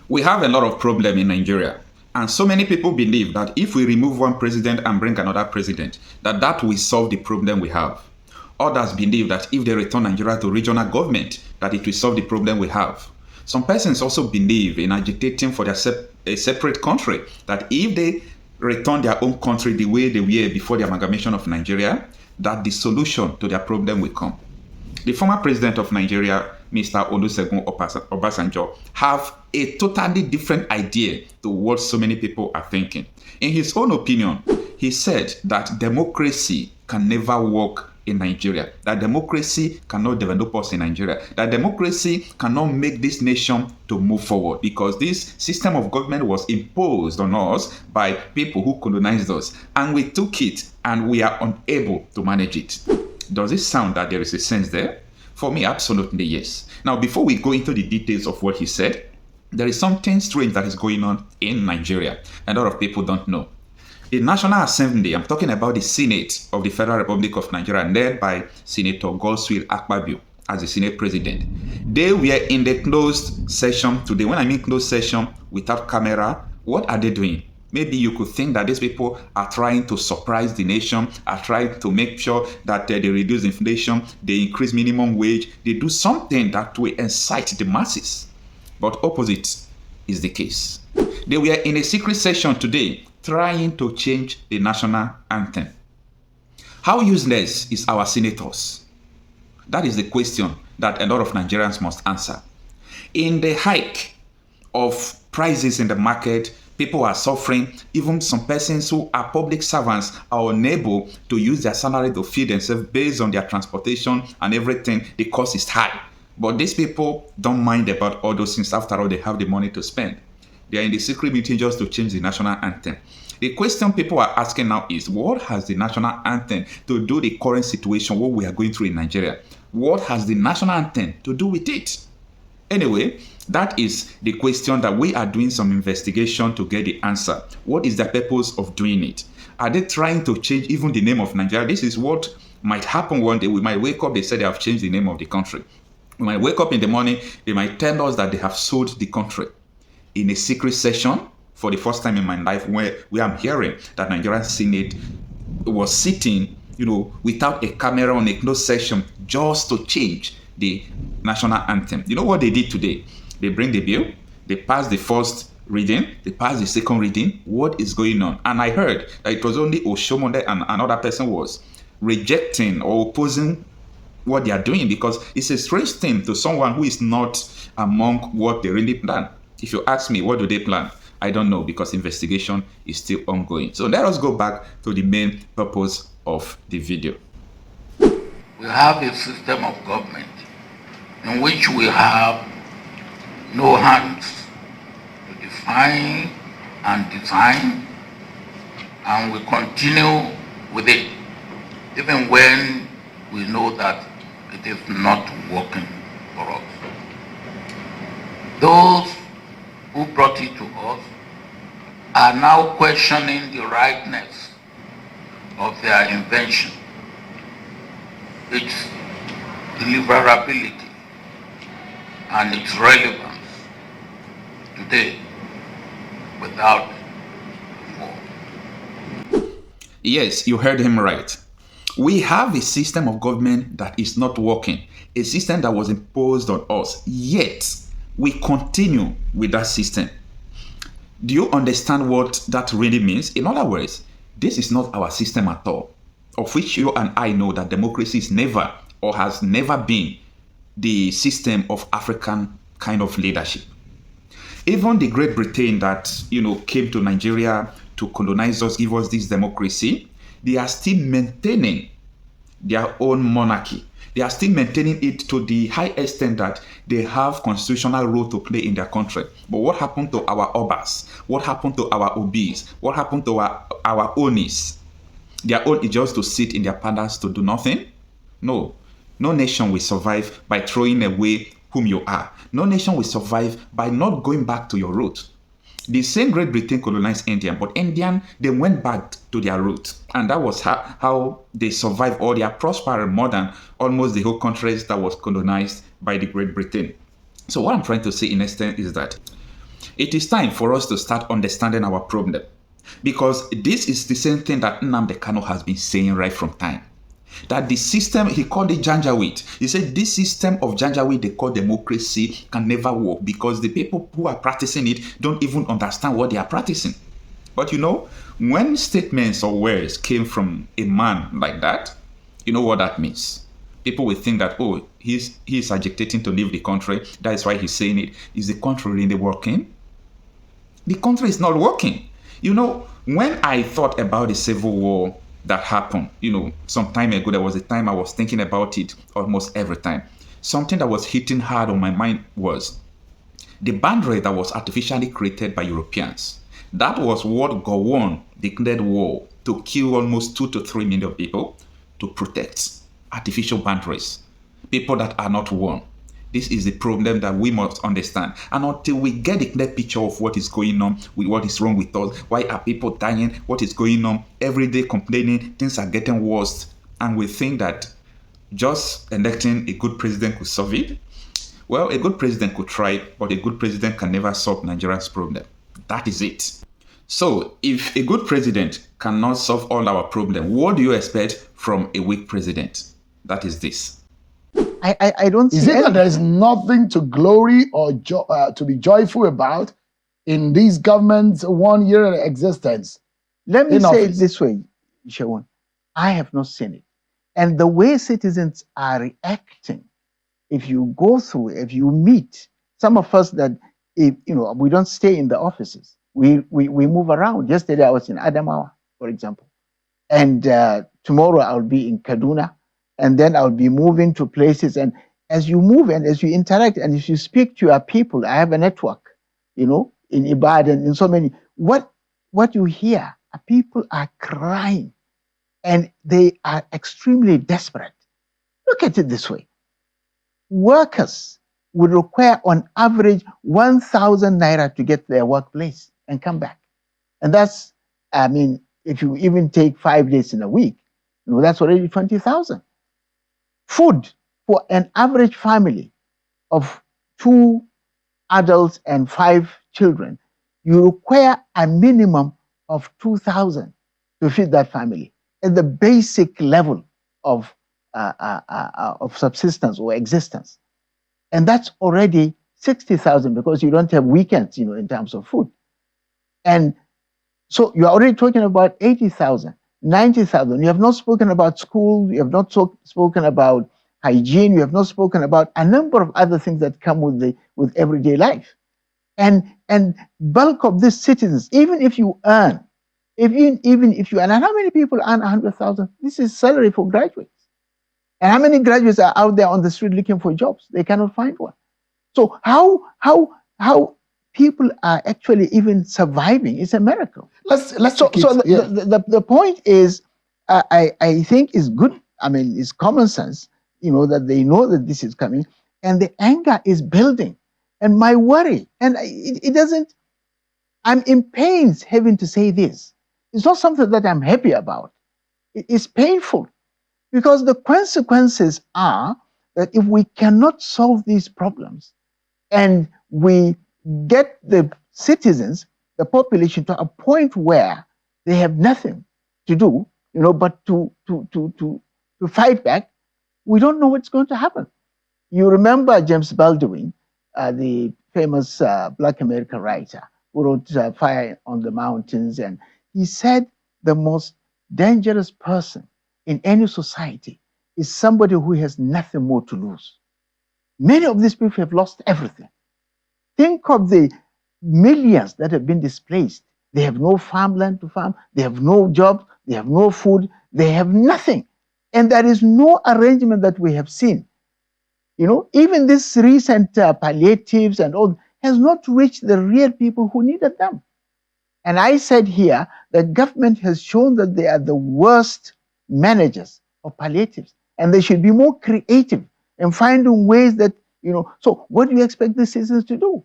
We have a lot of problem in Nigeria, and so many people believe that if we remove one president and bring another president, that will solve the problem we have. Others believe that if they return Nigeria to regional government, that it will solve the problem we have. Some persons also believe in agitating for a separate country, that if they return their own country the way they were before the amalgamation of Nigeria, that the solution to their problem will come. The former president of Nigeria, Mr. Olusegun Obasanjo, have a totally different idea to what so many people are thinking. In his own opinion, he said that democracy can never work in Nigeria, that democracy cannot develop us in Nigeria, that democracy cannot make this nation to move forward because this system of government was imposed on us by people who colonized us, and we took it and we are unable to manage it. Does it sound that there is a sense there? For me, absolutely yes. Now, before we go into the details of what he said, there is something strange that is going on in Nigeria. A lot of people don't know. The National Assembly, I'm talking about the Senate of the Federal Republic of Nigeria, led by Senator Godswill Akpabio as the Senate President. They were in the closed session today. When I mean closed session without camera, what are they doing? Maybe you could think that these people are trying to surprise the nation, are trying to make sure that they reduce inflation, they increase minimum wage, they do something that will incite the masses. But opposite is the case. They were in a secret session today trying to change the national anthem. How useless is our senators? That is the question that a lot of Nigerians must answer. In the hike of prices in the market, people are suffering. Even some persons who are public servants are unable to use their salary to feed themselves based on their transportation and everything. The cost is high. But these people don't mind about all those things. After all, they have the money to spend. They are in the secret meeting just to change the national anthem. The question people are asking now is, what has the national anthem to do with the current situation, what we are going through in Nigeria? What has the national anthem to do with it? Anyway, that is the question that we are doing some investigation to get the answer. What is the purpose of doing it? Are they trying to change even the name of Nigeria? This is what might happen one day. We might wake up, they say they have changed the name of the country. We might wake up in the morning, they might tell us that they have sold the country. In a secret session, for the first time in my life, where I'm hearing that Nigerian Senate was sitting, without a camera on a closed session just to change the national anthem. You know what they did today? They bring the bill, they pass the first reading, they pass the second reading. What is going on? And I heard that it was only Oshomode and another person was rejecting or opposing what they are doing because it's a strange thing to someone who is not among what they really plan. If you ask me, what do they plan? I don't know because investigation is still ongoing. So let us go back to the main purpose of the video. We have a system of government in which we have no hands to define and design, and we continue with it even when we know that it is not working for us. Those who brought it to us are now questioning the rightness of their invention, its deliverability, and its relevance today without before. Yes, you heard him right. We have a system of government that is not working, a system that was imposed on us, yet we continue with that system. Do you understand what that really means? In other words, this is not our system at all, of which you and I know that democracy is never or has never been the system of African kind of leadership. Even the Great Britain that, came to Nigeria to colonize us, give us this democracy, they are still maintaining their own monarchy. They are still maintaining it to the high extent that they have constitutional role to play in their country. But what happened to our Obas? What happened to our Obis? What happened to our Onis? Their own is just to sit in their palace to do nothing? No. No nation will survive by throwing away whom you are. No nation will survive by not going back to your root. The same Great Britain colonized India, but Indian, they went back to their roots. And that was how they survived, or they are prospering more than almost the whole countries that was colonized by the Great Britain. So what I'm trying to say in essence is that It is time for us to start understanding our problem. Because this is the same thing that Nnamdi Kanu has been saying right from time. That the system, he called it Janjaweed. He said this system of Janjaweed they call democracy can never work because the people who are practicing it don't even understand what they are practicing. But you know, when statements or words came from a man like that, you know what that means. People will think that, oh, he's agitating to leave the country. That is why he's saying it. Is the country really working? The country is not working. You know, when I thought about the civil war that happened, you know, some time ago, there was a time I was thinking about it almost every time. Something that was hitting hard on my mind was the boundary that was artificially created by Europeans. That was what Gowon declared war to kill almost 2 to 3 million people to protect artificial boundaries, people that are not one. This is the problem that we must understand. And until we get a clear picture of what is going on, with what is wrong with us, why are people dying, what is going on, every day complaining, things are getting worse, and we think that just electing a good president could solve it. Well, a good president could try, but a good president can never solve Nigeria's problem. That is it. So, if a good president cannot solve all our problems, what do you expect from a weak president? That is this. I don't see. Is it that there is nothing to glory or to be joyful about in this government's 1 year existence? Let me in say office? it this way, Shawon. I have not seen it. And the way citizens are reacting, if you go through, if you meet some of us that, we don't stay in the offices. We move around. Yesterday I was in Adamawa, for example. And tomorrow I'll be in Kaduna. And then I'll be moving to places. And as you move and as you interact and as you speak to your people, I have a network, in Ibadan, in so many. What you hear, people are crying and they are extremely desperate. Look at it this way. Workers would require on average 1,000 naira to get to their workplace and come back. And that's, if you even take 5 days in a week, that's already 20,000. Food for an average family of 2 adults and 5 children, you require a minimum of 2,000 to feed that family at the basic level of subsistence or existence. And that's already 60,000 because you don't have weekends, in terms of food. And so you're already talking about 80,000. 90,000. You have not spoken about school. You have not spoken about hygiene. You have not spoken about a number of other things that come with everyday life. And bulk of these citizens, even if you earn, and how many people earn 100,000? This is salary for graduates. And how many graduates are out there on the street looking for jobs? They cannot find one. So how people are actually even surviving is a miracle. The point is, I think is good. It's common sense, that they know that this is coming, and the anger is building. And my worry, and it doesn't. I'm in pains having to say this. It's not something that I'm happy about. It's painful because the consequences are that if we cannot solve these problems, and we get the citizens, the population, to a point where they have nothing to do, but to fight back, we don't know what's going to happen. You remember James Baldwin, the famous Black American writer who wrote Fire on the Mountains, and he said the most dangerous person in any society is somebody who has nothing more to lose. Many of these people have lost everything. Think of the millions that have been displaced. They have no farmland to farm. They have no job. They have no food. They have nothing. And there is no arrangement that we have seen. Even this recent palliatives and all has not reached the real people who needed them. And I said here that government has shown that they are the worst managers of palliatives. And they should be more creative in finding ways that, so what do you expect the citizens to do?